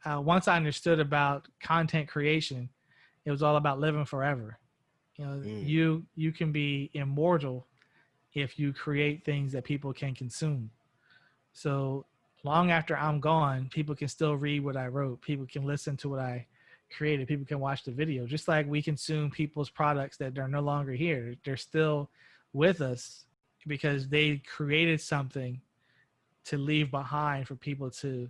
once I understood about content creation, it was all about living forever. You can be immortal if you create things that people can consume. So long after I'm gone, people can still read what I wrote. People can listen to what I created. People can watch the video. Just like we consume people's products that are no longer here, they're still with us because they created something to leave behind for people to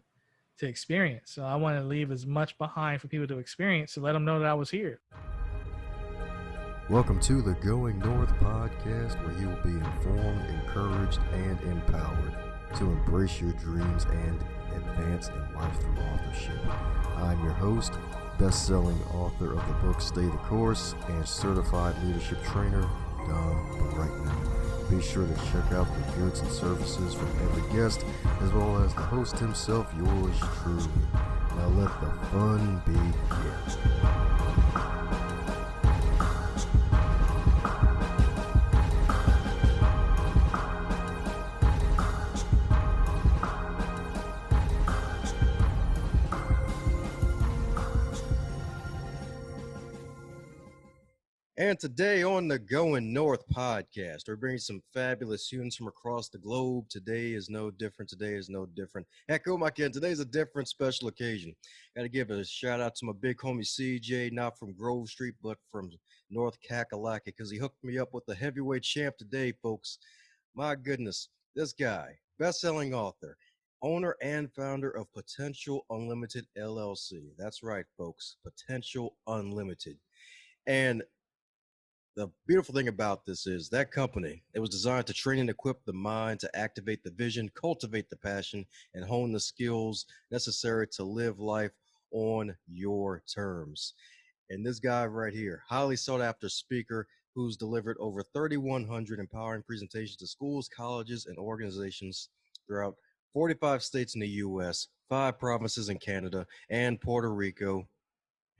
experience. So I want to leave as much behind for people to experience to let them know that I was here. Welcome to the Going North podcast, where you will be informed, encouraged, and empowered to embrace your dreams and advance in life through authorship. I'm your host, best-selling author of the book Stay the Course and certified leadership trainer, Don Brightman. Be sure to check out the goods and services from every guest, as well as the host himself, yours truly. Now let the fun begin. And today on the Going North podcast, we're bringing some fabulous students from across the globe. Today is no different. Heck, oh my kid, today's a different special occasion. Got to give a shout out to my big homie CJ, not from Grove Street, but from North Kakalaki, because he hooked me up with the heavyweight champ today, folks. My goodness, this guy, best-selling author, owner and founder of Potential Unlimited LLC. That's right, folks, Potential Unlimited. And the beautiful thing about this is that company, it was designed to train and equip the mind to activate the vision, cultivate the passion, and hone the skills necessary to live life on your terms. And this guy right here, highly sought after speaker who's delivered over 3,100 empowering presentations to schools, colleges, and organizations throughout 45 states in the U.S., 5 provinces in Canada, and Puerto Rico.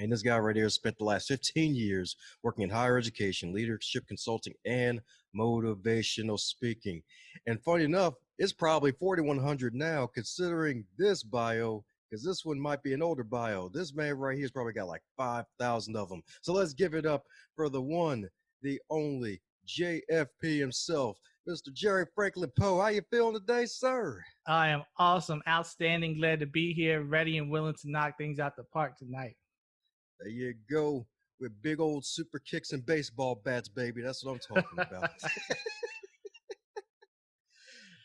And this guy right here spent the last 15 years working in higher education, leadership consulting, and motivational speaking. And funny enough, it's probably 4,100 now, considering this bio, because this one might be an older bio. This man right here's probably got like 5,000 of them. So let's give it up for the one, the only JFP himself, Mr. Jerry Franklin Poe. How you feeling today, sir? I am awesome, outstanding, glad to be here, ready and willing to knock things out the park tonight. There you go, with big old super kicks and baseball bats, baby. That's what I'm talking about.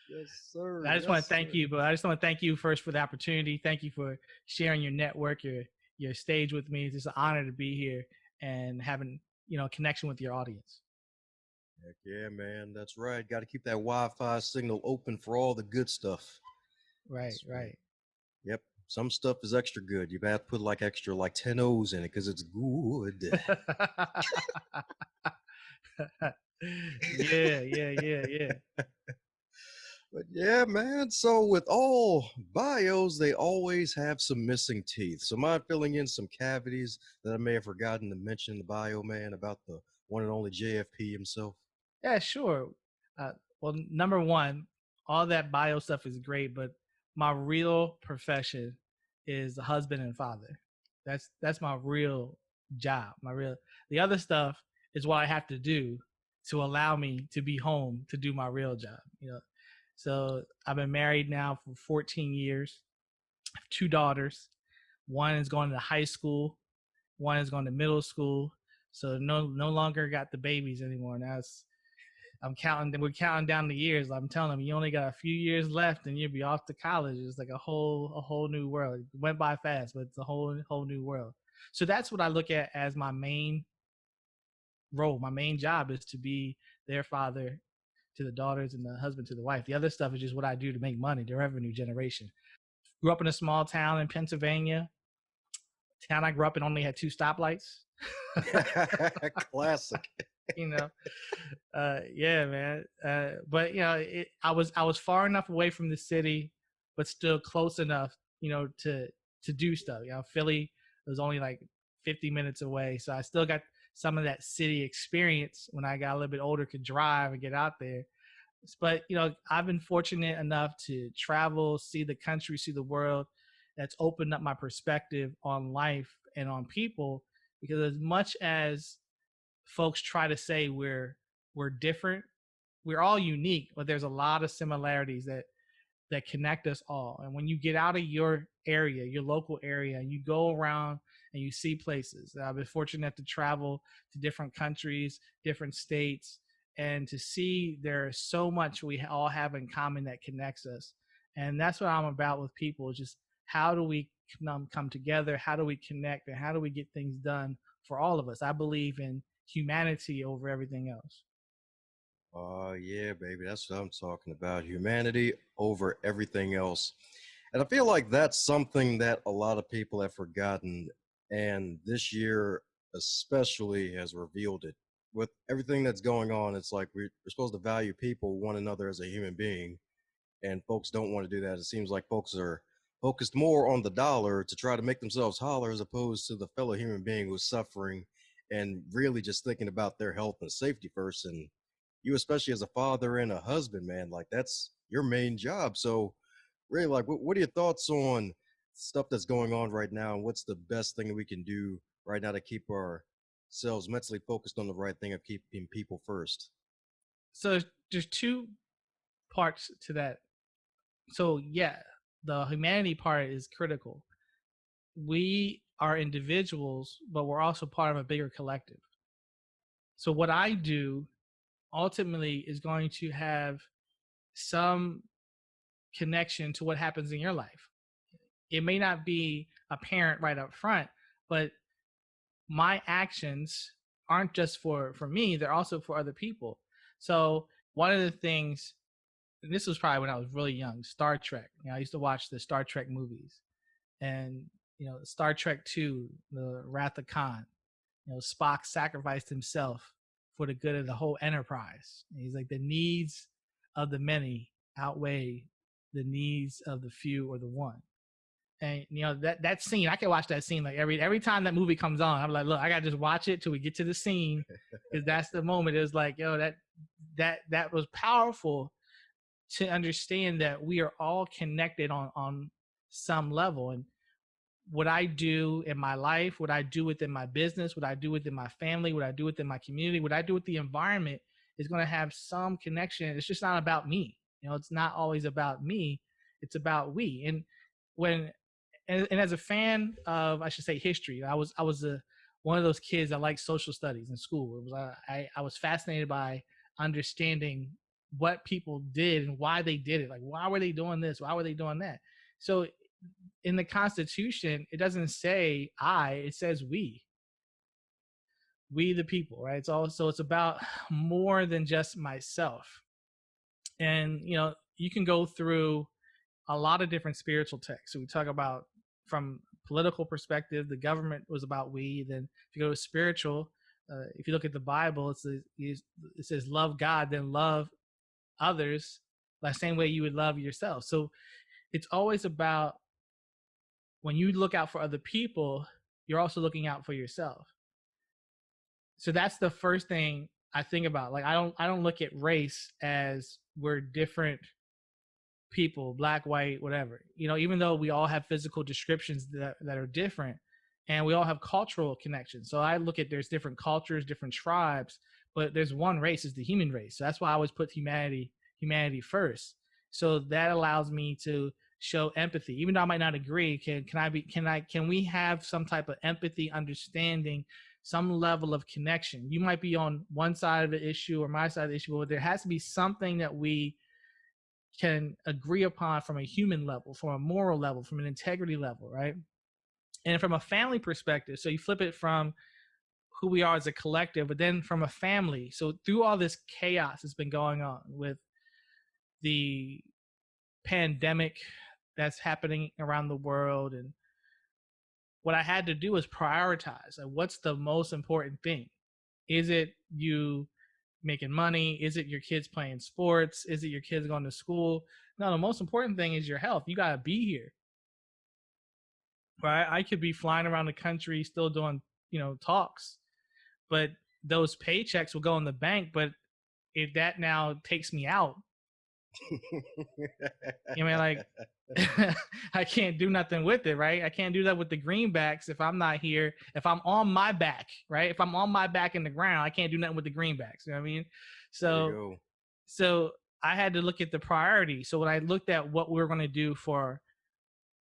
Yes, sir. I just want to thank you, but I just want to thank you first for the opportunity. Thank you for sharing your network, your stage with me. It's just an honor to be here and having, connection with your audience. Heck yeah, man. That's right. Got to keep that Wi-Fi signal open for all the good stuff. Right. Yep. Some stuff is extra good. You have to put like 10 O's in it because it's good. Yeah. But yeah, man. So with all bios, they always have some missing teeth. So mind filling in some cavities that I may have forgotten to mention in the bio, man, about the one and only JFP himself? Yeah, sure. Well, number one, all that bio stuff is great, but my real profession is a husband and father. That's my real job. The other stuff is what I have to do to allow me to be home to do my real job. So I've been married now for 14 years. I have 2 daughters. One is going to high school. One is going to middle school. So no longer got the babies anymore. Now we're counting down the years. I'm telling them, you only got a few years left and you'll be off to college. It's like a whole new world. It went by fast, but it's a whole new world. So that's what I look at as my main role. My main job is to be their father to the daughters and the husband to the wife. The other stuff is just what I do to make money, the revenue generation. Grew up in a small town in Pennsylvania. Town I grew up in only had 2 stoplights. Classic. Yeah, man. But I was far enough away from the city, but still close enough, to do stuff. Philly was only like 50 minutes away, so I still got some of that city experience when I got a little bit older, could drive and get out there. But I've been fortunate enough to travel, see the country, see the world, that's opened up my perspective on life and on people. Because as much as folks try to say we're different, we're all unique, but there's a lot of similarities that connect us all. And when you get out of your area, your local area, and you go around and you see places, I've been fortunate to travel to different countries, different states, and to see there's so much we all have in common that connects us. And that's what I'm about with people, is just how do we come together? How do we connect? And how do we get things done for all of us? I believe in humanity over everything else. Oh, yeah, baby. That's what I'm talking about. Humanity over everything else. And I feel like that's something that a lot of people have forgotten. And this year, especially, has revealed it. With everything that's going on, it's like we're supposed to value people, one another as a human being. And folks don't want to do that. It seems like folks are focused more on the dollar to try to make themselves holler as opposed to the fellow human being who's suffering and really just thinking about their health and safety first. And you, especially as a father and a husband, man, like that's your main job. So really, like what are your thoughts on stuff that's going on right now, and what's the best thing that we can do right now to keep ourselves mentally focused on the right thing of keeping people first? So there's two parts to that. So yeah, the humanity part is critical. We are individuals, but we're also part of a bigger collective. So what I do ultimately is going to have some connection to what happens in your life. It may not be apparent right up front, but my actions aren't just for me, they're also for other people. So one of the things, and this was probably when I was really young, Star Trek. I used to watch the Star Trek movies, and Star Trek 2, the Wrath of Khan. Spock sacrificed himself for the good of the whole enterprise. And he's like, the needs of the many outweigh the needs of the few or the one. And that scene, I can watch that scene like every time that movie comes on. I'm like, look, I gotta just watch it till we get to the scene, because that's the moment. It was like, that was powerful to understand that we are all connected on some level. And what I do in my life, what I do within my business, what I do within my family, what I do within my community, what I do with the environment is going to have some connection. It's just not about me. It's not always about me. It's about we. And when and as a fan of, I should say, history, I was one of those kids that liked social studies in school. It was I was fascinated by understanding what people did and why they did it. Like, why were they doing this? Why were they doing that? So in the Constitution, it doesn't say I, it says we the people, right? It's about more than just myself. And you can go through a lot of different spiritual texts. So we talk about, from political perspective, the government was about we. Then if you go to spiritual, if you look at the Bible, it says love God, then love others the same way you would love yourself. So it's always about, when you look out for other people, you're also looking out for yourself. So that's the first thing I think about. Like, I don't look at race as we're different people, black, white, whatever. Even though we all have physical descriptions that are different, and we all have cultural connections. So I look at, there's different cultures, different tribes, but there's one race, is the human race. So that's why I always put humanity first. So that allows me to show empathy, even though I might not agree. Can we have some type of empathy, understanding, some level of connection? You might be on one side of the issue or my side of the issue, but there has to be something that we can agree upon from a human level, from a moral level, from an integrity level, right? And from a family perspective, so you flip it from who we are as a collective, but then from a family. So through all this chaos that's been going on with the pandemic that's happening around the world, and what I had to do is prioritize, like, what's the most important thing? Is it you making money? Is it your kids playing sports? Is it your kids going to school? No, the most important thing is your health. You got to be here, right? I could be flying around the country still doing talks, but those paychecks will go in the bank. But if that now takes me out, You know, like I can't do nothing with it, right? I can't do that with the greenbacks if I'm not here. If I'm on my back, right? If I'm on my back in the ground, I can't do nothing with the greenbacks. You know what I mean? There you So, go. so I had to look at the priority. So when I looked at what we were going to do for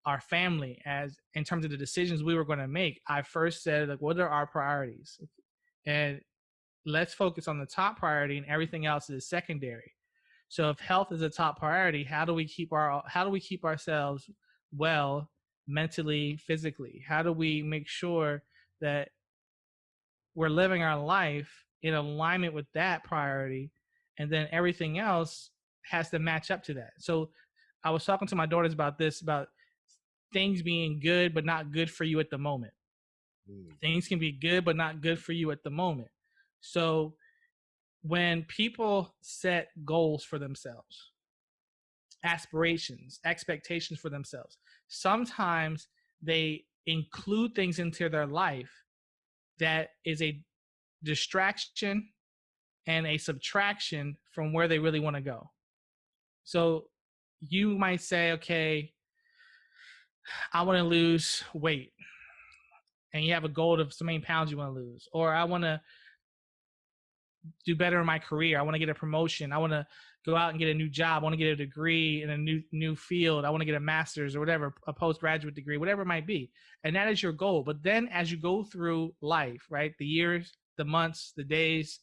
our family, as in terms of the decisions we were going to make, I first said, like, what are our priorities? And let's focus on the top priority, and everything else is secondary. So if health is a top priority, how do we keep ourselves well mentally, physically? How do we make sure that we're living our life in alignment with that priority, and then everything else has to match up to that? So I was talking to my daughters about this, about things being good but not good for you at the moment. Things can be good but not good for you at the moment. So when people set goals for themselves, aspirations, expectations for themselves, sometimes they include things into their life that is a distraction and a subtraction from where they really want to go. So you might say, okay, I want to lose weight, and you have a goal of so many pounds you want to lose, or I want to do better in my career. I want to get a promotion. I want to go out and get a new job. I want to get a degree in a new field. I want to get a master's or whatever, a postgraduate degree, whatever it might be. And that is your goal. But then as you go through life, right, the years, the months, the days,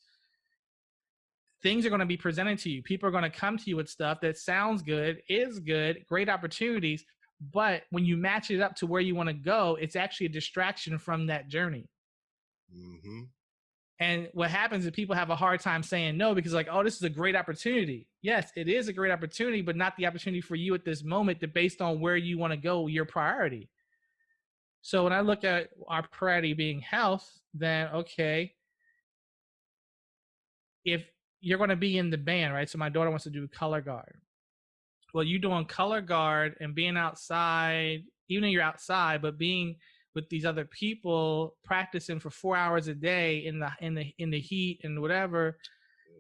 things are going to be presented to you. People are going to come to you with stuff that sounds good, is good, great opportunities. But when you match it up to where you want to go, it's actually a distraction from that journey. Mm-hmm. And what happens is people have a hard time saying no because, like, oh, this is a great opportunity. Yes, it is a great opportunity, but not the opportunity for you at this moment, that based on where you want to go, your priority. So when I look at our priority being health, then okay, if you're going to be in the band, right? So my daughter wants to do color guard. Well, you doing color guard and being outside, even though you're outside, but being with these other people practicing for 4 hours a day in the heat and whatever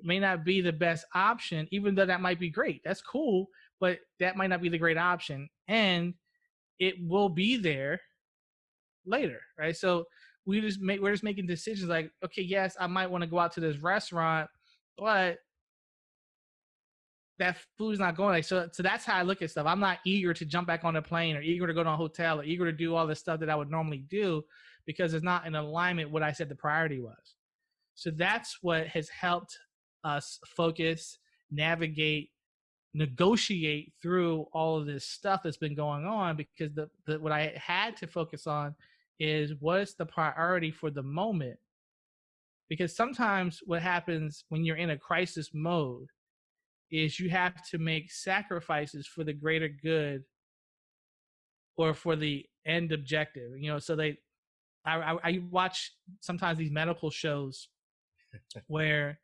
may not be the best option, even though that might be great. That's cool, but that might not be the great option, and it will be there later, right? So we're just making decisions like, okay, yes, I might want to go out to this restaurant, but that food's not going. Like, so that's how I look at stuff. I'm not eager to jump back on a plane or eager to go to a hotel or eager to do all the stuff that I would normally do because it's not in alignment with what I said the priority was. So that's what has helped us focus, navigate, negotiate through all of this stuff that's been going on, because what I had to focus on is what's the priority for the moment. Because sometimes what happens when you're in a crisis mode is you have to make sacrifices for the greater good or for the end objective. So I watch sometimes these medical shows where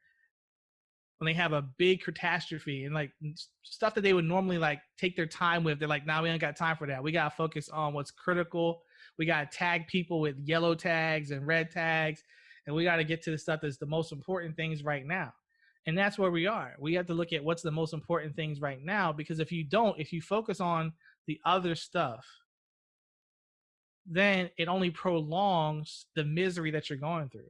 when they have a big catastrophe and like stuff that they would normally like take their time with, they're like, nah, we ain't got time for that. We got to focus on what's critical. We got to tag people with yellow tags and red tags. And we got to get to the stuff that's the most important things right now. And that's where we are. We have to look at what's the most important things right now, because if you focus on the other stuff, then it only prolongs the misery that you're going through.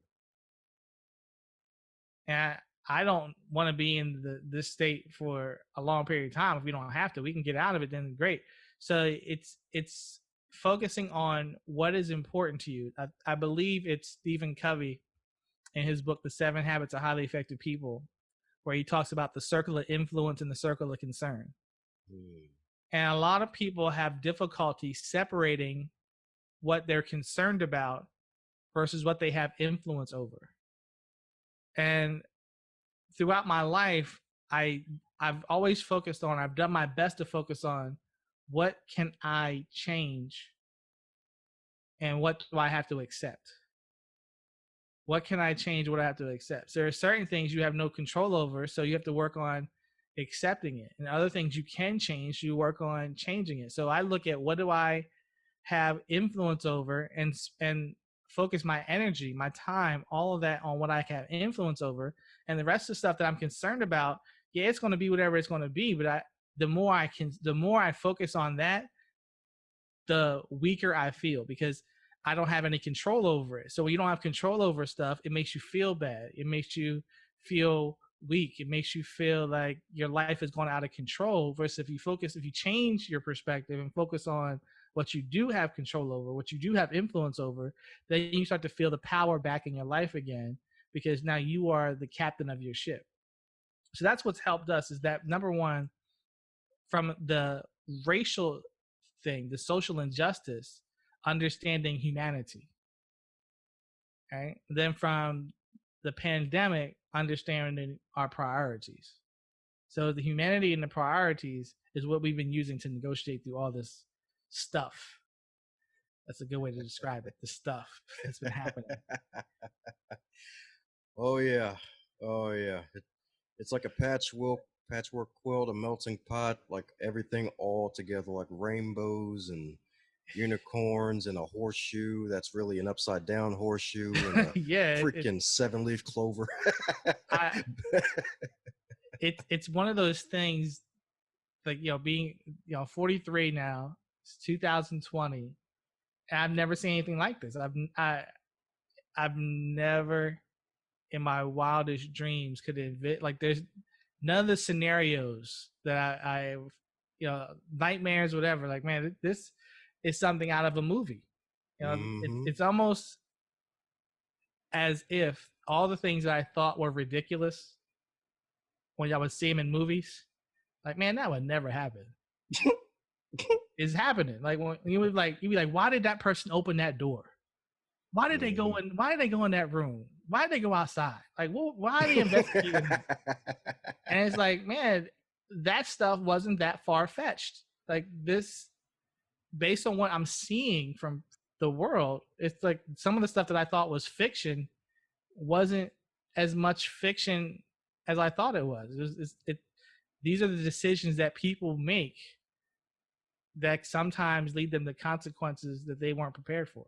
And I don't want to be in this state for a long period of time. If we don't have to, we can get out of it, then great. So it's focusing on what is important to you. I believe it's Stephen Covey in his book, The 7 Habits of Highly Effective People, where he talks about the circle of influence and the circle of concern. And a lot of people have difficulty separating what they're concerned about versus what they have influence over. And throughout my life, I've always focused on, I've done my best to focus on what can I change and what do I have to accept? What can I change? What do I have to accept? So there are certain things you have no control over, so you have to work on accepting it. And other things you can change, you work on changing it. So I look at what do I have influence over and focus my energy, my time, all of that on what I have influence over. And the rest of the stuff that I'm concerned about yeah, it's going to be whatever it's going to be. But the more I focus on that, the weaker I feel, because I don't have any control over it. So when you don't have control over stuff, it makes you feel bad. It makes you feel weak. It makes you feel like your life is going out of control. Versus if you change your perspective and focus on what you do have control over, what you do have influence over, then you start to feel the power back in your life again, because now you are the captain of your ship. So that's what's helped us, is that number one, from the racial thing, the social injustice, understanding humanity. Right. Then from the pandemic, understanding our priorities. So the humanity and the priorities is what we've been using to negotiate through all this stuff. That's a good way to describe it. The stuff that's been happening. Oh yeah, oh yeah. It's like a patchwork quilt, a melting pot, like everything all together, like rainbows and unicorns and a horseshoe that's really an upside down horseshoe and a Yeah, freaking 7-leaf clover. I it's one of those things, like, being 43 now. It's 2020, and I've never seen anything like this. I've never in my wildest dreams could envision, like, there's none of the scenarios that I nightmares, whatever. Like, man, this is something out of a movie. Mm-hmm. It's almost as if all the things that I thought were ridiculous when I would see them in movies, like, man, that would never happen. It's happening. Like, when you'd be like, why did that person open that door? Why did they go in? Why did they go in that room? Why did they go outside? Like, why are they investigating that? And it's like, man, that stuff wasn't that far fetched. Like, this, based on what I'm seeing from the world, it's like some of the stuff that I thought was fiction wasn't as much fiction as I thought it was. These are the decisions that people make that sometimes lead them to consequences that they weren't prepared for.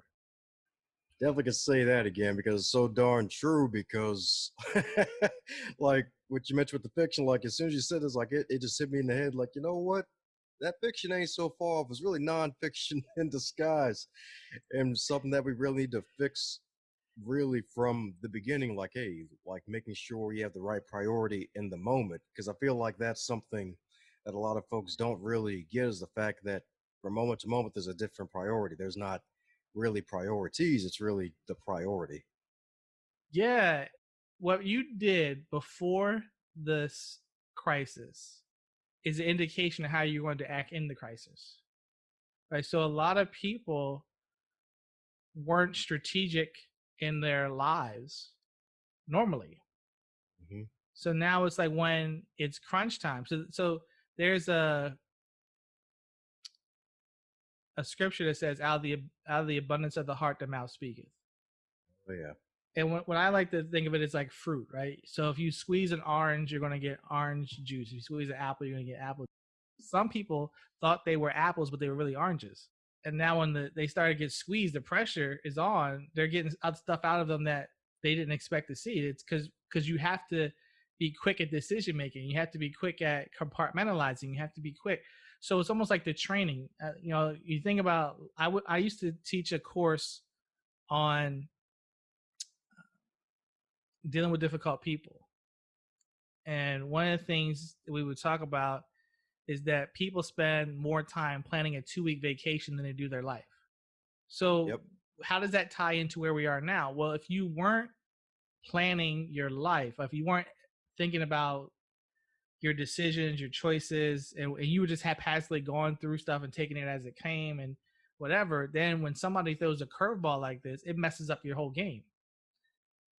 Definitely can say that again because it's so darn true. Because, like what you mentioned with the fiction, like as soon as you said this, like it just hit me in the head. Like, you know what? That fiction ain't so far off. It's really nonfiction in disguise, and something that we really need to fix really from the beginning. Like, hey, like making sure you have the right priority in the moment. Because I feel like that's something that a lot of folks don't really get, is the fact that from moment to moment there's a different priority. There's not really priorities, it's really the priority. Yeah, what you did before this crisis is an indication of how you're going to act in the crisis. Right? So a lot of people weren't strategic in their lives normally. Mm-hmm. So now it's like when it's crunch time. So there's a scripture that says, out of the abundance of the heart the mouth speaketh. Oh yeah. And what I like to think of it is like fruit, right? So if you squeeze an orange, you're going to get orange juice. If you squeeze an apple, you're going to get apple. Some people thought they were apples, but they were really oranges. And now when they started to get squeezed, the pressure is on. They're getting stuff out of them that they didn't expect to see. It's because you have to be quick at decision making. You have to be quick at compartmentalizing. You have to be quick. So it's almost like the training. You think about, I used to teach a course on dealing with difficult people. And one of the things that we would talk about is that people spend more time planning a 2-week vacation than they do their life. So Yep. how does that tie into where we are now? Well, if you weren't planning your life, if you weren't thinking about your decisions, your choices, and you were just haphazardly going through stuff and taking it as it came and whatever, then when somebody throws a curveball like this, it messes up your whole game.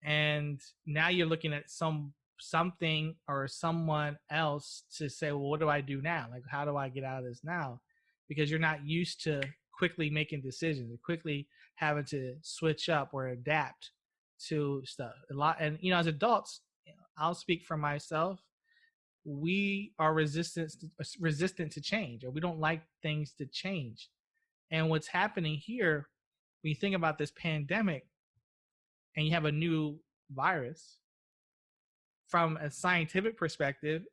And now you're looking at something or someone else to say, well, what do I do now? Like, how do I get out of this now? Because you're not used to quickly making decisions, quickly having to switch up or adapt to stuff a lot. And as adults, I'll speak for myself, we are resistant to change, or we don't like things to change. And what's happening here, when you think about this pandemic and you have a new virus, from a scientific perspective,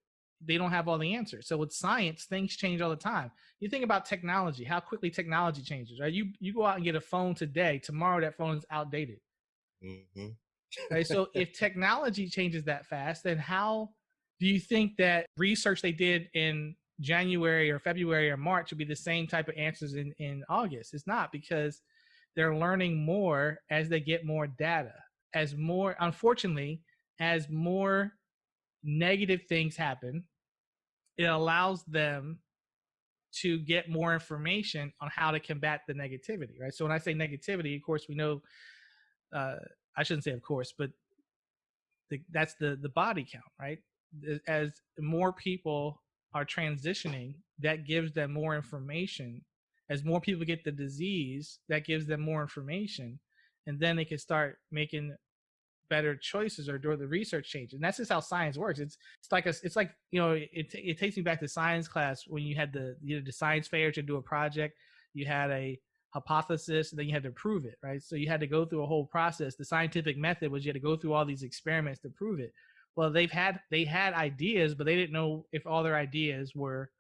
they don't have all the answers. So with science, things change all the time. You think about technology, how quickly technology changes, right? You go out and get a phone today, tomorrow that phone is outdated. Mm-hmm. Right? So if technology changes that fast, then how do you think that research they did in January or February or March would be the same type of answers in August? It's not, because they're learning more as they get more data. As more, unfortunately, as more negative things happen, it allows them to get more information on how to combat the negativity, right? So when I say negativity, of course, we know, uh, I shouldn't say of course, but that's the body count, right? As more people are transitioning, that gives them more information. As more people get the disease, that gives them more information, and then they can start making better choices or do the research change. And that's just how science works. It's like, you know, it takes me back to science class when you had the science fair to do a project. You had a hypothesis and then you had to prove it, right? So you had to go through a whole process. The scientific method was you had to go through all these experiments to prove it. Well, they had ideas, but they didn't know if all their ideas were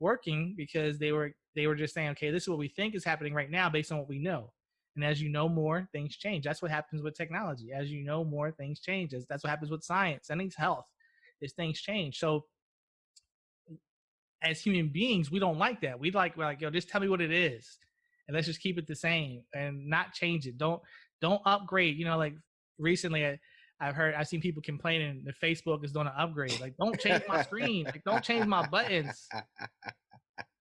working, because they were just saying, okay, this is what we think is happening right now based on what we know. And as you know more, things change. That's what happens with technology. As you know more, things change. That's what happens with science and health, is things change. So as human beings, we don't like that. We're like, yo, just tell me what it is, and let's just keep it the same and not change it. Don't upgrade. You know, like recently, I've seen people complaining that Facebook is doing an upgrade. Like, don't change my screen. Like, don't change my buttons.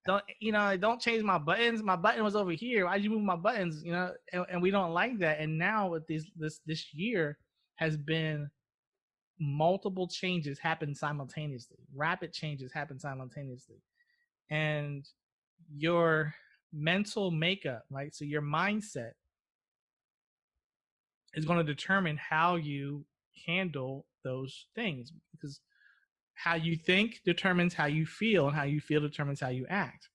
Don't change my buttons. My button was over here. Why'd you move my buttons? And we don't like that. And now with this year has been multiple changes happen simultaneously. Rapid changes happen simultaneously. And your mental makeup, right? So your mindset is going to determine how you handle those things, because how you think determines how you feel, and how you feel determines how you act.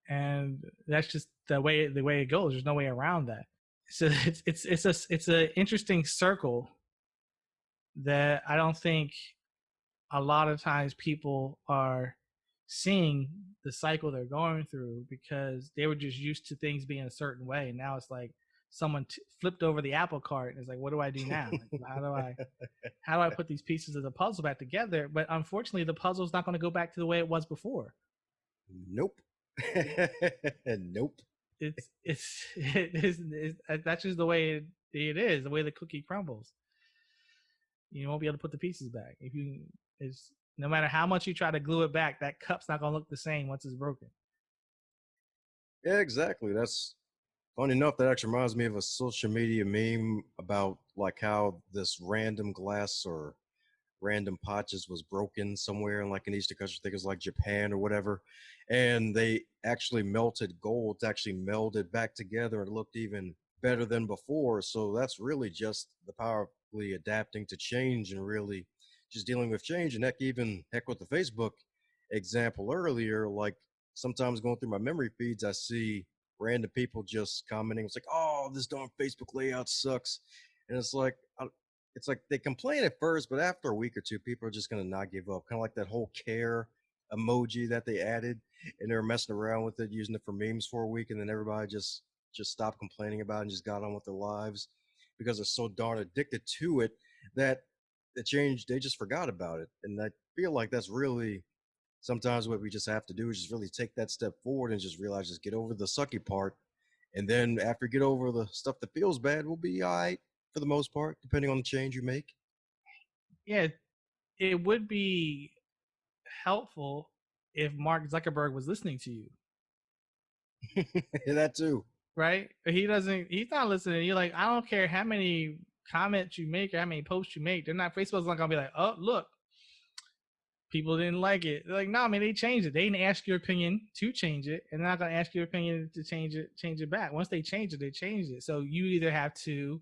And that's just the way it goes. There's no way around that. So it's a interesting circle that I don't think a lot of times people are seeing the cycle they're going through, because they were just used to things being a certain way. And now it's like someone flipped over the apple cart and it's like, what do I do now? Like, how do I put these pieces of the puzzle back together? But unfortunately, the puzzle's not going to go back to the way it was before. Nope. Nope. That's just the way it is, the way the cookie crumbles. You won't be able to put the pieces back. It's no matter how much you try to glue it back, that cup's not gonna look the same once it's broken. Yeah, exactly. That's funny enough. That actually reminds me of a social media meme about like how this random glass or random potches was broken somewhere in like an Eastern country. I think it was like Japan or whatever, and they actually melted gold to actually meld it back together and looked even better than before. So that's really just the power of really adapting to change and really just dealing with change. And heck with the Facebook example earlier, like sometimes going through my memory feeds, I see random people just commenting. It's like, oh, this darn Facebook layout sucks. And it's like they complain at first, but after a week or two, people are just going to not give up. Kind of like that whole care emoji that they added, and they were messing around with it, using it for memes for a week, and then everybody just stopped complaining about it and just got on with their lives because they're so darn addicted to it that the change, they just forgot about it. And I feel like that's really sometimes what we just have to do is just really take that step forward and just realize, just get over the sucky part. And then after you get over the stuff that feels bad, we'll be all right for the most part, depending on the change you make. Yeah, it would be helpful if Mark Zuckerberg was listening to you. That too. Right? He's not listening. You're like, I don't care how many comments you make or how many posts you make. Facebook's not gonna be like, oh, look, people didn't like it. They're like, no, man, they changed it. They didn't ask your opinion to change it, and they're not gonna ask your opinion to change it back. Once they change it, they changed it. So you either have to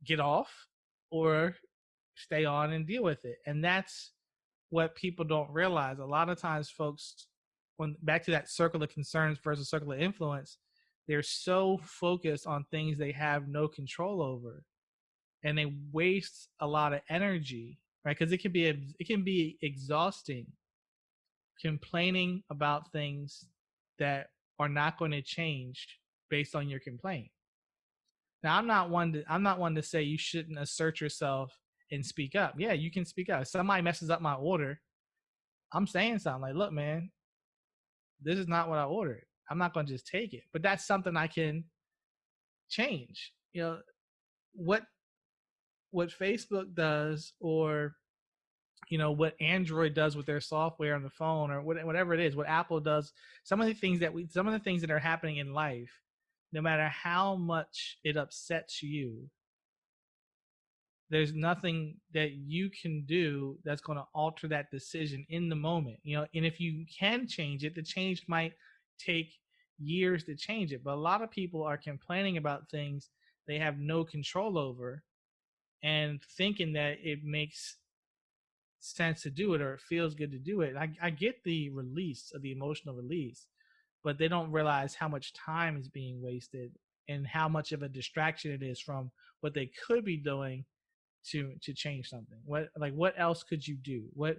get off or stay on and deal with it. And that's what people don't realize. A lot of times folks, when back to that circle of concerns versus circle of influence, they're so focused on things they have no control over, and they waste a lot of energy, right? Because it can be exhausting complaining about things that are not going to change based on your complaint. Now, I'm not one to say you shouldn't assert yourself and speak up. Yeah, you can speak up. If somebody messes up my order, I'm saying something like, "Look, man, this is not what I ordered. I'm not going to just take it." But that's something I can change. You know, what what Facebook does, or what Android does with their software on the phone, or whatever it is, what Apple does, some of the things that are happening in life, no matter how much it upsets you, there's nothing that you can do that's going to alter that decision in the moment. And if you can change it, the change might take years to change it. But a lot of people are complaining about things they have no control over, and thinking that it makes sense to do it, or it feels good to do it. I get the release of the emotional release, but they don't realize how much time is being wasted and how much of a distraction it is from what they could be doing to change something. What else could you do? What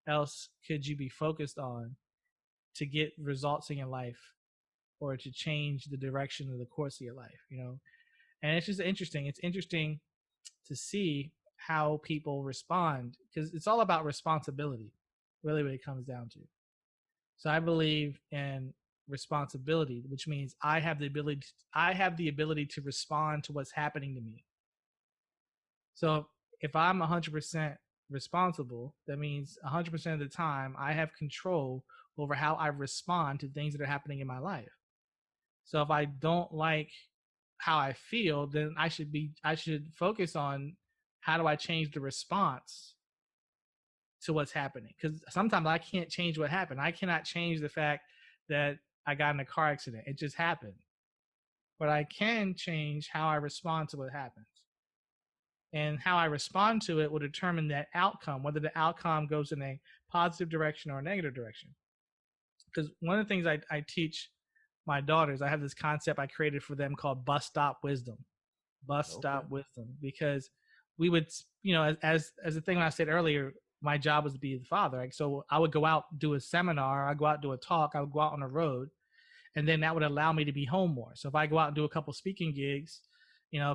else could you be focused on to get results in your life, or to change the direction of the course of your life? And it's just interesting. It's interesting to see how people respond, because it's all about responsibility, really, what it comes down to. So I believe in responsibility, which means I have the ability to respond to what's happening to me. So if I'm 100% responsible, that means 100% of the time I have control over how I respond to things that are happening in my life. So if I don't like how I feel, then I should focus on how do I change the response to what's happening. Because sometimes I can't change what happened. I cannot change the fact that I got in a car accident. It just happened. But I can change how I respond to what happens. And how I respond to it will determine that outcome, whether the outcome goes in a positive direction or a negative direction. Because one of the things I teach my daughters, I have this concept I created for them called bus stop wisdom. Bus stop wisdom. Because we would, as the thing I said earlier, my job was to be the father. Like, so I would go out, do a seminar, I'd go out, do a talk, I would go out on the road, and then that would allow me to be home more. So if I go out and do a couple speaking gigs,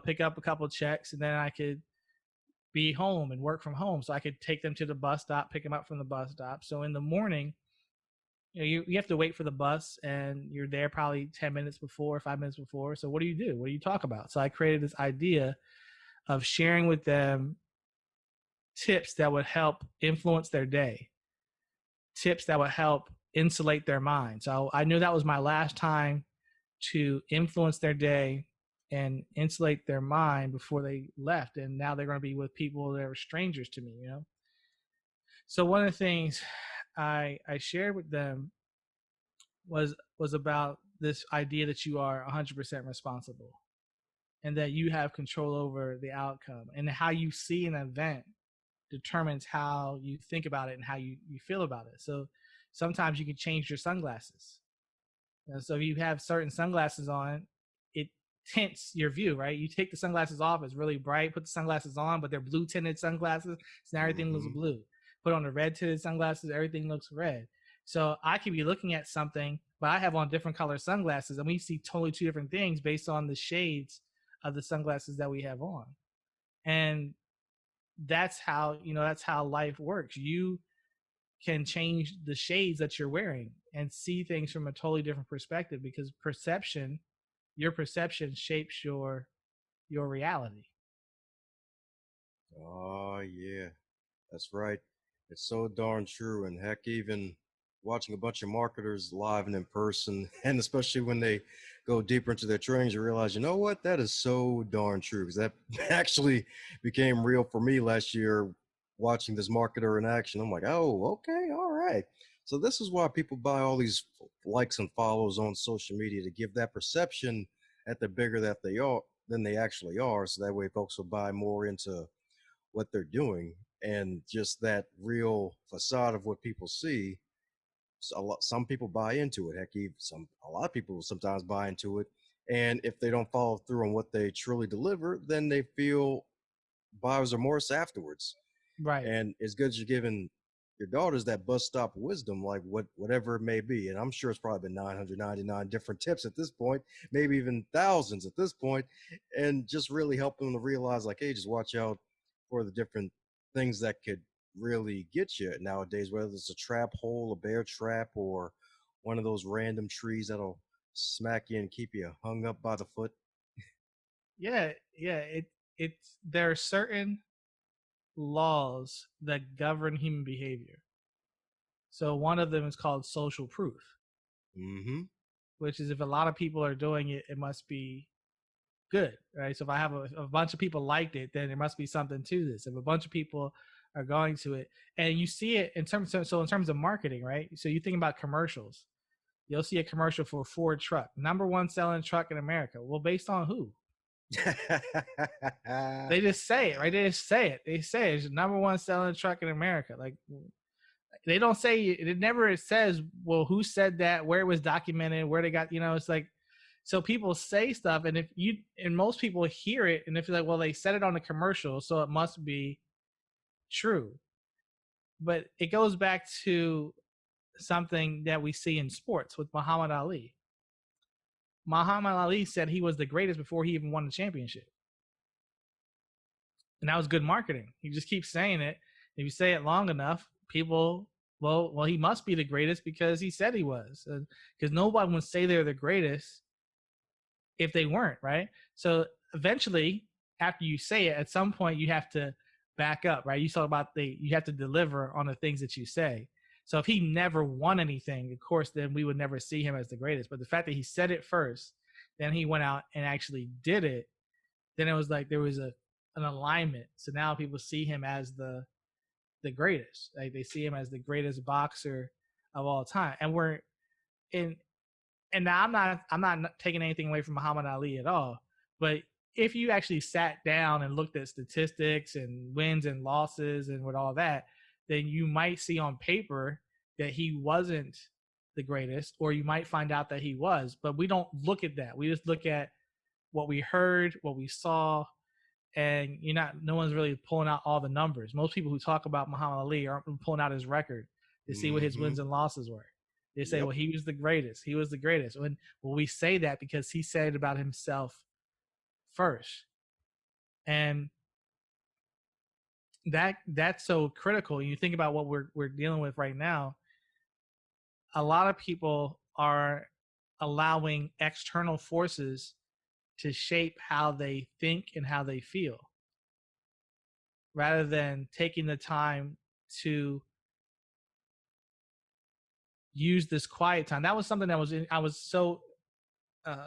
pick up a couple checks, and then I could be home and work from home. So I could take them to the bus stop, pick them up from the bus stop. So in the morning, you have to wait for the bus, and you're there probably 10 minutes before, 5 minutes before. So what do you do? What do you talk about? So I created this idea of sharing with them tips that would help influence their day, tips that would help insulate their mind. So I knew that was my last time to influence their day and insulate their mind before they left. And now they're going to be with people that are strangers to me. So one of the things I shared with them was about this idea that you are 100% responsible, and that you have control over the outcome, and how you see an event determines how you think about it and how you feel about it. So sometimes you can change your sunglasses. So if you have certain sunglasses on, it tints your view, right? You take the sunglasses off, it's really bright. Put the sunglasses on, but they're blue tinted sunglasses, so now everything looks blue. Put on the red tinted sunglasses, everything looks red. So I could be looking at something, but I have on different color sunglasses, and we see totally two different things based on the shades of the sunglasses that we have on. And that's how life works. You can change the shades that you're wearing and see things from a totally different perspective, because your perception shapes your reality. Oh, yeah, that's right. It's so darn true. And heck, even watching a bunch of marketers live and in person, and especially when they go deeper into their trainings, you realize, you know what, that is so darn true. Because that actually became real for me last year, watching this marketer in action. I'm like, oh, okay, all right. So this is why people buy all these likes and follows on social media, to give that perception that they're bigger that they are than they actually are. So that way folks will buy more into what they're doing, and just that real facade of what people see. Some people buy into it. Heck, even a lot of people sometimes buy into it, and if they don't follow through on what they truly deliver, then they feel buyer's remorse afterwards. Right. And as good as you're giving your daughters that bus stop wisdom, like whatever it may be, and I'm sure it's probably been 999 different tips at this point, maybe even thousands at this point, and just really help them to realize, like, hey, just watch out for the different things that could really get you nowadays, whether it's a trap hole, a bear trap, or one of those random trees that'll smack you and keep you hung up by the foot. Yeah, yeah. It's there are certain laws that govern human behavior. So one of them is called social proof, Mm-hmm. which is if a lot of people are doing it, it must be good, right? So if I have a bunch of people liked it, then there must be something to this. If a bunch of people are going to it, and you see it in terms of, so in terms of marketing, right? So you think about commercials. You'll see a commercial for a Ford truck, number one selling truck in America. Well, based on who? They just say it, right? They just say it. They say it's the number one selling truck in America. Like they don't say it. Never says, well, who said that, where it was documented, where they got. It's like, so people say stuff, and if you and most people hear it, and if you're like, well, they said it on the commercial, so it must be true. But it goes back to something that we see in sports with Muhammad Ali. Muhammad Ali said he was the greatest before he even won the championship. And that was good marketing. You just keep saying it. If you say it long enough, people, well, he must be the greatest because he said he was. Because nobody would say they're the greatest if they weren't, right? So eventually, after you say it, at some point you have to back up, right? You talk about you have to deliver on the things that you say. So if he never won anything, of course, then we would never see him as the greatest. But the fact that he said it first, then he went out and actually did it, then it was like there was an alignment. So now people see him as the greatest. Like they see him as the greatest boxer of all time. And we're in and now I'm not taking anything away from Muhammad Ali at all. But if you actually sat down and looked at statistics and wins and losses and with all that, then you might see on paper that he wasn't the greatest, or you might find out that he was. But we don't look at that. We just look at what we heard, what we saw, and no one's really pulling out all the numbers. Most people who talk about Muhammad Ali aren't pulling out his record to see what his Mm-hmm. wins and losses were. They say, Yep. well, he was the greatest. He was the greatest. Well, we say that because he said it about himself first. And that's so critical. You think about what we're dealing with right now. A lot of people are allowing external forces to shape how they think and how they feel, rather than taking the time to use this quiet time. That was something I was so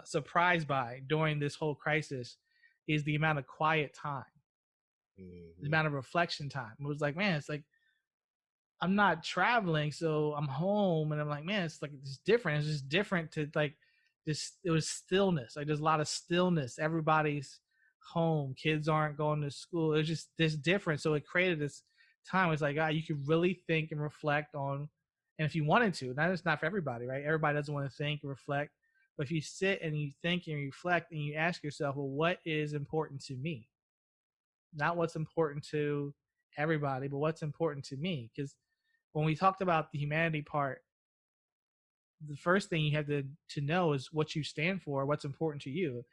surprised by during this whole crisis, is the amount of quiet time, the Mm-hmm. amount of reflection time. It was like, man, it's like I'm not traveling, so I'm home, and I'm like, man, it's like it's different. It's just different to like this. It was stillness. Like there's a lot of stillness. Everybody's home. Kids aren't going to school. It's just this different. So it created this time. It's like, you could really think and reflect on, and if you wanted to, now it's not for everybody, right? Everybody doesn't want to think and reflect. But if you sit and you think and reflect and you ask yourself, well, what is important to me? Not what's important to everybody, but what's important to me. Because when we talked about the humanity part, the first thing you have to know is what you stand for, what's important to you.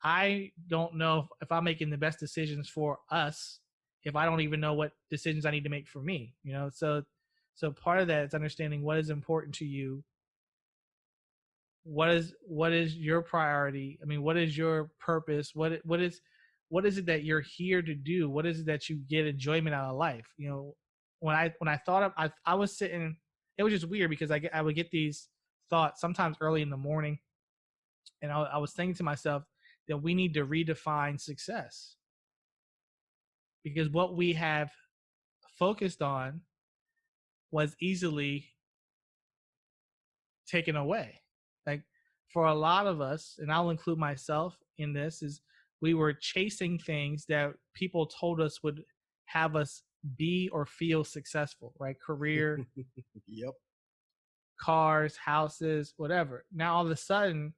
I don't know if I'm making the best decisions for us if I don't even know what decisions I need to make for me. So part of that is understanding what is important to you. What is your priority? I mean, what is your purpose? What is it that you're here to do? What is it that you get enjoyment out of life? When I thought of, I was sitting, it was just weird because I would get these thoughts sometimes early in the morning, and I was thinking to myself that we need to redefine success, because what we have focused on was easily taken away. Like for a lot of us, and I'll include myself in this, is we were chasing things that people told us would have us be or feel successful, right? Career, Yep. cars, houses, whatever. Now all of a sudden,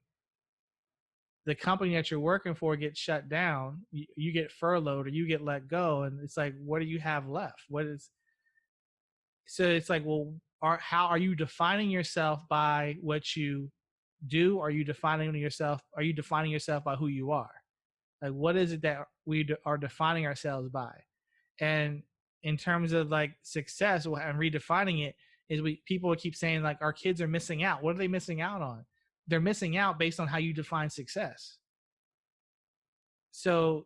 the company that you're working for gets shut down, you get furloughed or you get let go, and it's like, what do you have left? What is so it's like, well, how are you defining yourself by what you do? Are you defining yourself? Are you defining yourself by who you are? Like, what is it that we are defining ourselves by? And in terms of like success and redefining it, is people keep saying like our kids are missing out. What are they missing out on? They're missing out based on how you define success. So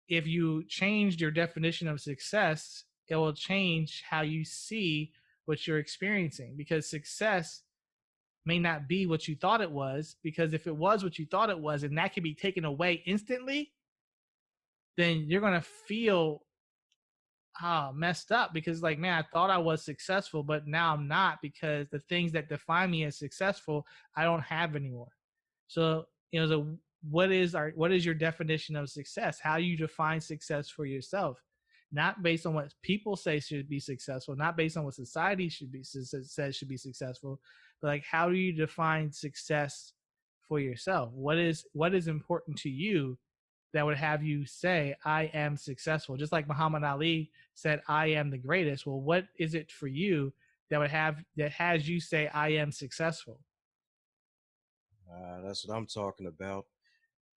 if you changed your definition of success, it will change how you see what you're experiencing, because success may not be what you thought it was, because if it was what you thought it was and that can be taken away instantly, then you're going to feel messed up, because like, man, I thought I was successful, but now I'm not, because the things that define me as successful, I don't have anymore. So, so what is your definition of success? How you define success for yourself, not based on what people say should be successful, not based on what society says should be successful, but like, how do you define success for yourself? What is important to you that would have you say, I am successful? Just like Muhammad Ali said, I am the greatest. Well, what is it for you that has you say, I am successful? That's what I'm talking about.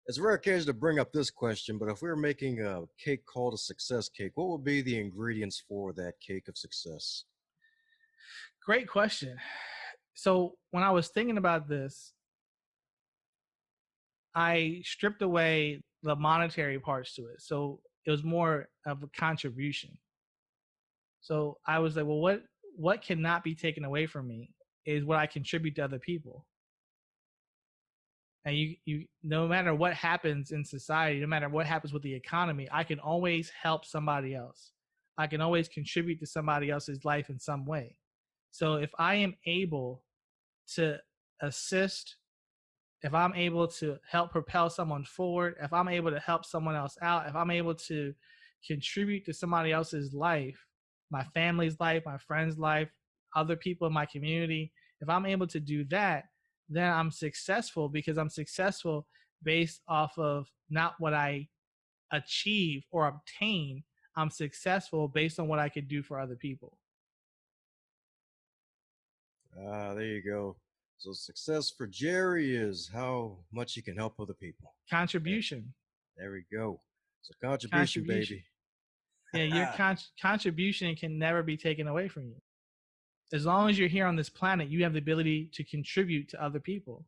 It's a rare occasion to bring up this question, but if we were making a cake called a success cake, what would be the ingredients for that cake of success? Great question. So when I was thinking about this, I stripped away the monetary parts to it. So it was more of a contribution. So I was like, well, what cannot be taken away from me is what I contribute to other people. And you no matter what happens in society, no matter what happens with the economy, I can always help somebody else. I can always contribute to somebody else's life in some way. So if I am able to assist, if I'm able to help propel someone forward, if I'm able to help someone else out, if I'm able to contribute to somebody else's life, my family's life, my friend's life, other people in my community, if I'm able to do that, then I'm successful, because I'm successful based off of not what I achieve or obtain. I'm successful based on what I could do for other people. There you go. So success for Jerry is how much he can help other people. Contribution. There we go. So contribution. Baby. Yeah, your contribution can never be taken away from you. As long as you're here on this planet, you have the ability to contribute to other people.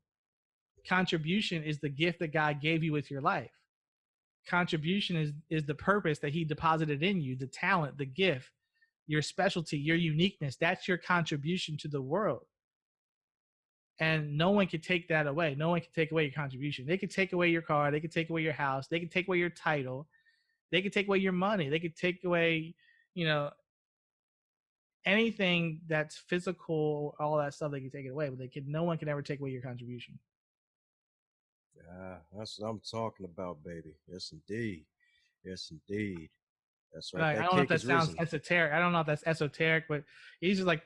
Contribution is the gift that God gave you with your life. Contribution is the purpose that he deposited in you, the talent, the gift, your specialty, your uniqueness. That's your contribution to the world. And no one can take that away. No one can take away your contribution. They could take away your car. They could take away your house. They could take away your title. They could take away your money. They could take away, anything that's physical, all that stuff. They can take it away, but no one can ever take away your contribution. That's what I'm talking about, baby. Yes, indeed. Yes, indeed. That's right. Like, I don't know if that sounds esoteric. I don't know if that's esoteric, but it's just like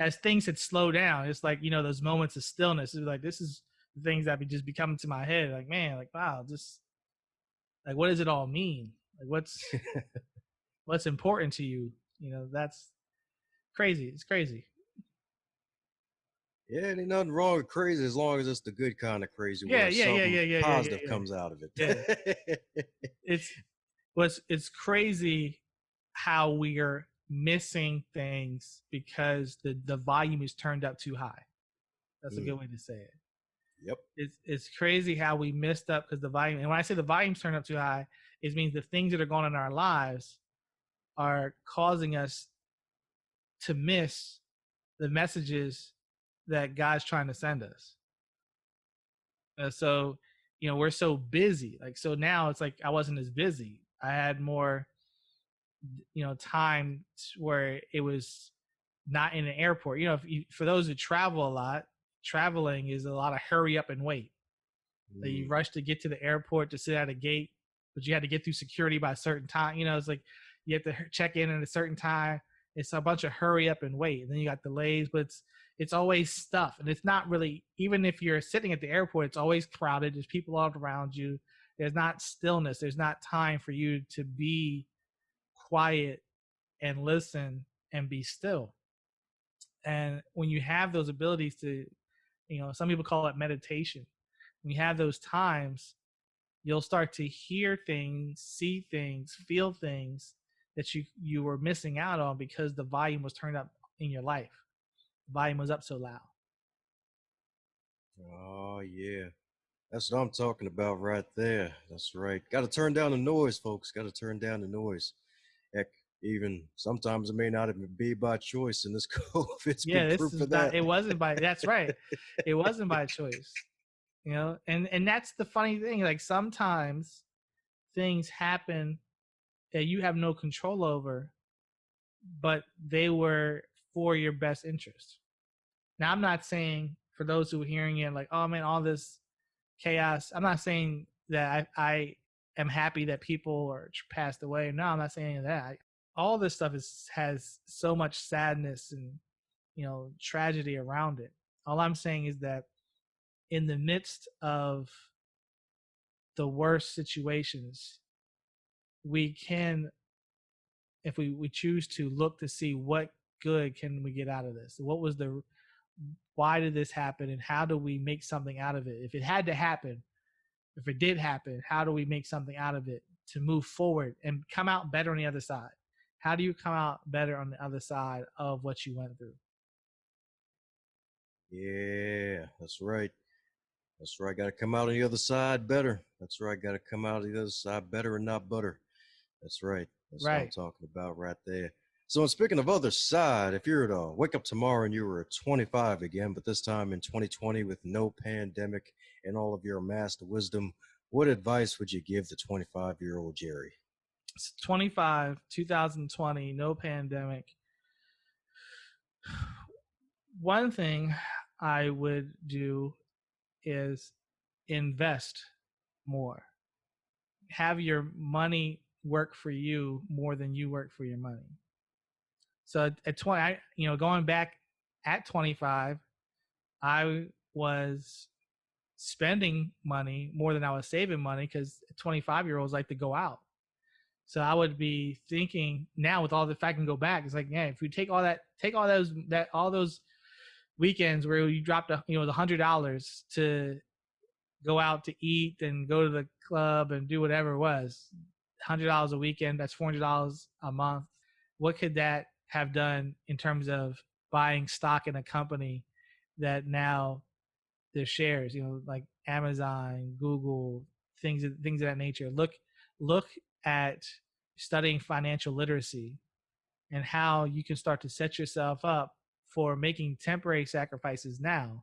as things had slowed down, it's like, those moments of stillness. It's like, this is the things that just be coming to my head. Like, man, like, wow, just like, what does it all mean? Like, what's important to you? That's crazy. It's crazy. Yeah, ain't nothing wrong with crazy as long as it's the good kind of crazy. Yeah, something positive comes out of it. Yeah. It's crazy how we are missing things because the volume is turned up too high. That's a good way to say it. Yep. It's crazy how we missed up because the volume, and when I say the volume's turned up too high, it means the things that are going on in our lives are causing us to miss the messages that God's trying to send us. So, we're so busy. Like, so now it's like I wasn't as busy. I had more, time where it was not in an airport. For those who travel a lot, traveling is a lot of hurry up and wait. That you rush to get to the airport to sit at a gate, but you had to get through security by a certain time. It's like you have to check in at a certain time. It's a bunch of hurry up and wait, and then you got delays. But it's always stuff, and it's not really, even if you're sitting at the airport, it's always crowded. There's people all around you. There's not stillness. There's not time for you to be quiet and listen and be still. And when you have those abilities to, some people call it meditation. When you have those times, you'll start to hear things, see things, feel things that you were missing out on because the volume was turned up in your life. The volume was up so loud. Oh yeah. That's what I'm talking about right there. That's right. Got to turn down the noise, folks. Got to turn down the noise. Heck, even sometimes it may not even be by choice, and this COVID's Yeah, been this proof is of not. that. It wasn't by. That's right. It wasn't by choice. And that's the funny thing. Like sometimes things happen that you have no control over, but they were for your best interest. Now, I'm not saying for those who are hearing it, like, oh man, all this chaos. I'm not saying that I am happy that people are passed away. No, I'm not saying that. All this stuff has so much sadness and tragedy around it. All I'm saying is that in the midst of the worst situations, we can, if we choose to, look to see what good can we get out of this. Why did this happen, and how do we make something out of it? If it had to happen, if it did happen, how do we make something out of it to move forward and come out better on the other side? How do you come out better on the other side of what you went through? Yeah, that's right. That's right. Got to come out on the other side better. That's right. Got to come out on the other side better and not butter. That's right. That's what I'm Right. talking about right there. So, speaking of other side, if you were to wake up tomorrow and you were 25 again, but this time in 2020 with no pandemic and all of your amassed wisdom, what advice would you give the 25-year-old Jerry? It's 25, 2020, no pandemic. One thing I would do is invest more. Have your money work for you more than you work for your money. So at 20, going back at 25, I was spending money more than I was saving money because 25-year-olds like to go out. So I would be thinking now, with all the, if I can go back, it's like, yeah, if you take all those weekends where you dropped the $100 to go out to eat and go to the club and do whatever it was, $100 a weekend, that's $400 a month. What could that have done in terms of buying stock in a company that now the shares, like Amazon, Google, things of that nature? Look at studying financial literacy and how you can start to set yourself up for making temporary sacrifices now,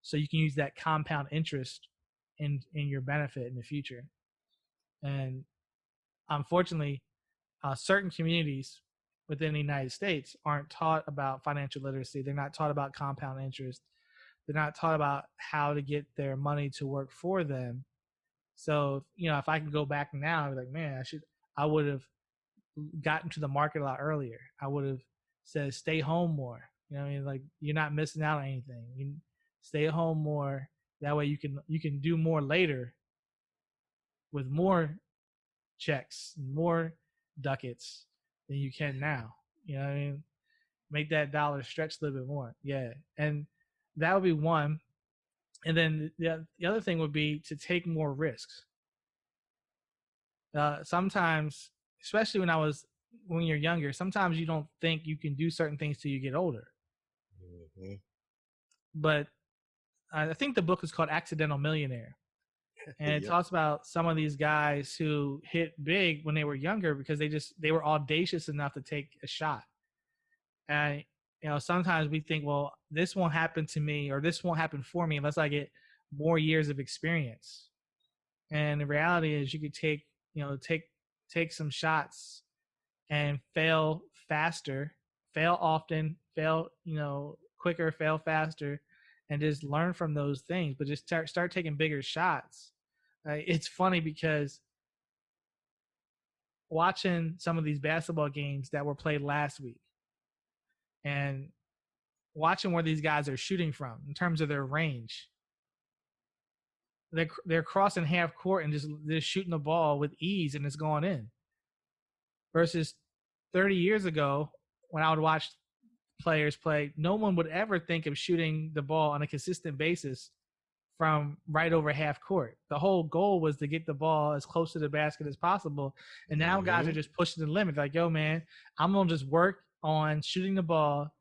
so you can use that compound interest in your benefit in the future. And unfortunately, certain communities within the United States aren't taught about financial literacy. They're not taught about compound interest. They're not taught about how to get their money to work for them. So, if I can go back now, I'd be like, man, I would have gotten to the market a lot earlier. I would have said, stay home more. You know what I mean? Like, you're not missing out on anything. You stay at home more. That way you can do more later with more checks, more ducats than you can now. You know what I mean? Make that dollar stretch a little bit more. Yeah. And that would be one. And then the other thing would be to take more risks. Sometimes, especially when you're younger, sometimes you don't think you can do certain things till you get older. Mm-hmm. But I think the book is called Accidental Millionaire. And it Yep. talks about some of these guys who hit big when they were younger because they were audacious enough to take a shot. And sometimes we think, well, this won't happen to me, or this won't happen for me unless I get more years of experience. And the reality is, you could take some shots and fail faster, fail often, fail quicker, fail faster, and just learn from those things. But just start taking bigger shots. It's funny because watching some of these basketball games that were played last week, and watching where these guys are shooting from in terms of their range. They're crossing half court and just shooting the ball with ease and it's going in. Versus 30 years ago, when I would watch players play, no one would ever think of shooting the ball on a consistent basis from right over half court. The whole goal was to get the ball as close to the basket as possible. And now guys are Mm-hmm. just pushing the limit. Like, yo, man, I'm gonna just work on shooting the ball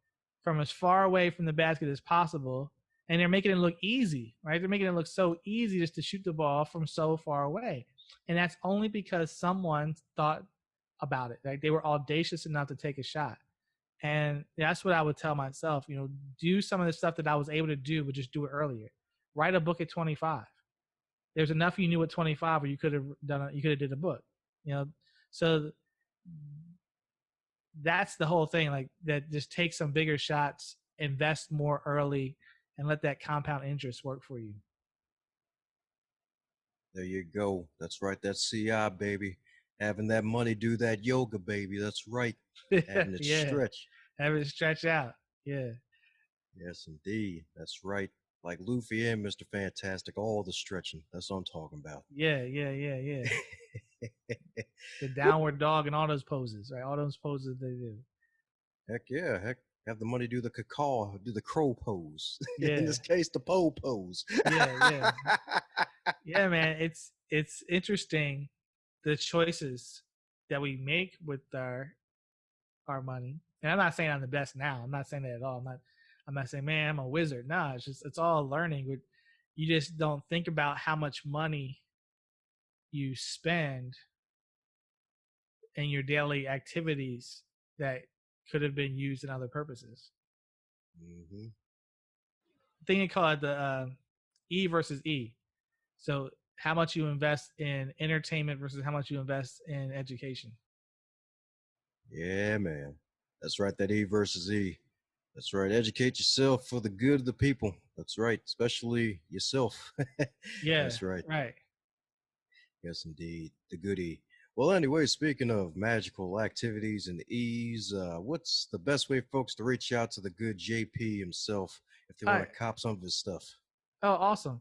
from as far away from the basket as possible. And they're making it look easy, right? They're making it look so easy just to shoot the ball from so far away. And that's only because someone thought about it. Like they were audacious enough to take a shot. And that's what I would tell myself, do some of the stuff that I was able to do, but just do it earlier. Write a book at 25. There's enough you knew at 25 where you could have did a book, So that's the whole thing. Like that, just take some bigger shots, invest more early, and let that compound interest work for you. There you go. That's right. That's CI, baby. Having that money do that yoga, baby. That's right. Having it Yeah, stretch. have it stretch out. Yeah, Yes, indeed. That's right. Like Luffy and Mr. Fantastic, all the stretching. That's what I'm talking about. yeah. The downward dog and all those poses, right? All those poses they do. Heck yeah. Heck, have the money do the cacaw, do the crow pose. In Yeah, this case, the pole pose. yeah. Yeah, man. It's interesting the choices that we make with our money. And I'm not saying I'm the best now. I'm not saying that at all. I'm not saying, man, I'm a wizard. Nah, it's all learning. You just don't think about how much money you spend in your daily activities that could have been used in other purposes. Mm-hmm. I think they call it the E versus E. So how much you invest in entertainment versus how much you invest in education. Yeah, man. That's right. That E versus E. That's right. Educate yourself for the good of the people. That's right. Especially yourself. Yeah, That's right. right. Yes, indeed. The good E. Well, anyway, speaking of magical activities and ease, what's the best way, folks, to reach out to the good JP himself if they All want right. to cop some of his stuff? Oh, awesome.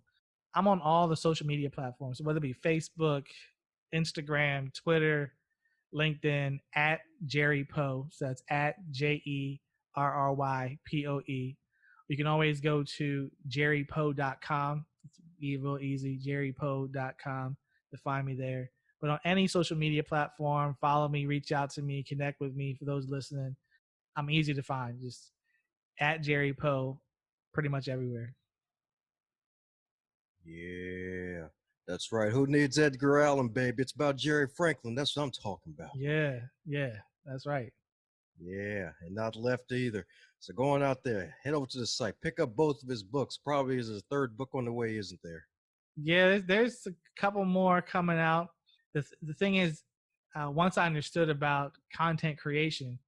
I'm on all the social media platforms, whether it be Facebook, Instagram, Twitter, LinkedIn, at Jerry Poe. So that's at JERRYPOE. You can always go to jerrypoe.com. It's real easy, jerrypoe.com to find me there. But on any social media platform, follow me, reach out to me, connect with me. For those listening, I'm easy to find. Just at Jerry Poe, pretty much everywhere. Yeah, that's right. Who needs Edgar Allan, baby? It's about Jerry Franklin. That's what I'm talking about. Yeah, that's right. Yeah, and not left either. So going out there, head over to the site, pick up both of his books. Probably is his third book on the way, isn't there? Yeah, there's a couple more coming out. The thing is, once I understood about content creation,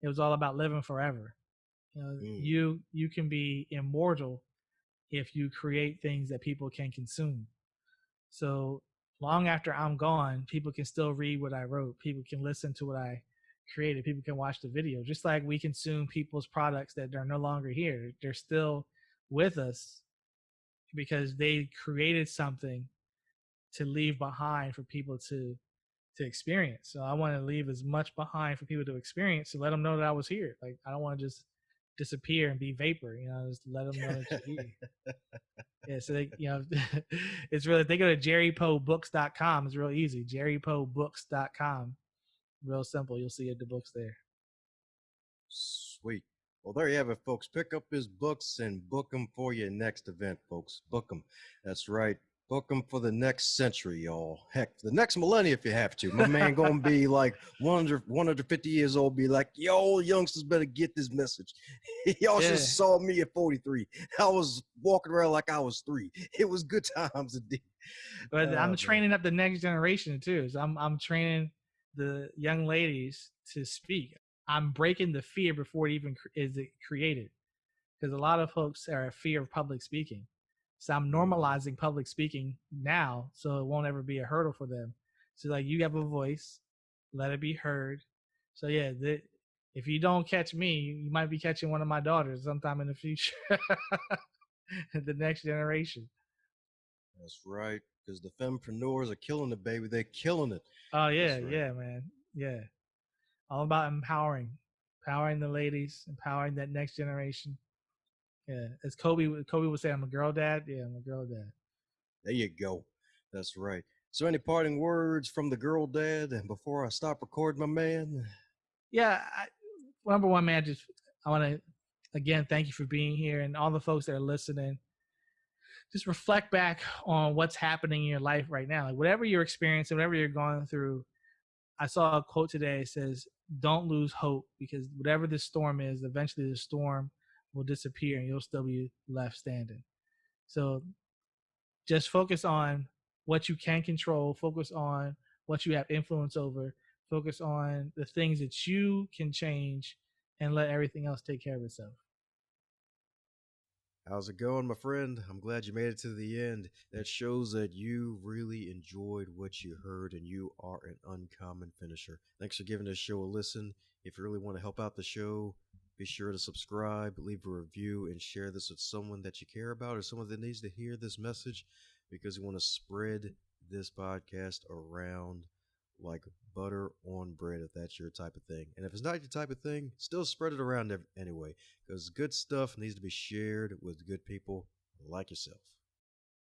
it was all about living forever. Mm. You can be immortal if you create things that people can consume. So long after I'm gone, people can still read what I wrote. People can listen to what I created. People can watch the video. Just like we consume people's products that are no longer here, they're still with us because they created something to leave behind for people to experience. So I want to leave as much behind for people to experience to let them know that I was here. Like I don't want to just disappear and be vapor, just let them know that you're here. Yeah, so they, it's really, if they go to jerrypoebooks.com, it's real easy. jerrypoebooks.com. Real simple. You'll see the books there. Sweet. Well, there you have it, folks. Pick up his books and book them for your next event, folks. Book them. That's right. Book them for the next century, y'all. Heck, the next millennium if you have to. My man gonna be like 150 years old, be like, yo, youngsters better get this message. Y'all Yeah. just saw me at 43. I was walking around like I was 3. It was good times indeed. But I'm Man. training up the next generation too. So I'm training the young ladies to speak. I'm breaking the fear before it even is created, because a lot of folks are a fear of public speaking. So I'm normalizing public speaking now, so it won't ever be a hurdle for them. So like, you have a voice, let it be heard. So yeah, if you don't catch me, you might be catching one of my daughters sometime in the future. The next generation. That's right. Because the fempreneurs are killing it, baby. They're killing it. Oh yeah, That's right. yeah, man. Yeah. All about empowering the ladies, empowering that next generation. Yeah. As Kobe would say, I'm a girl dad. Yeah, I'm a girl dad. There you go. That's right. So, any parting words from the girl dad before I stop recording, my man? Yeah. Number one, man, I want to again thank you for being here and all the folks that are listening. Just reflect back on what's happening in your life right now. Like whatever you're experiencing, whatever you're going through. I saw a quote today. It says, "Don't lose hope because whatever this storm is, eventually the storm will disappear and you'll still be left standing." So just focus on what you can control. Focus on what you have influence over. Focus on the things that you can change, and let everything else take care of itself. How's it going, my friend? I'm glad you made it to the end. That shows that you really enjoyed what you heard and you are an uncommon finisher. Thanks for giving this show a listen. If you really want to help out the show, be sure to subscribe, leave a review, and share this with someone that you care about or someone that needs to hear this message because we want to spread this podcast around like butter on bread if that's your type of thing. And if it's not your type of thing, still spread it around anyway because good stuff needs to be shared with good people like yourself.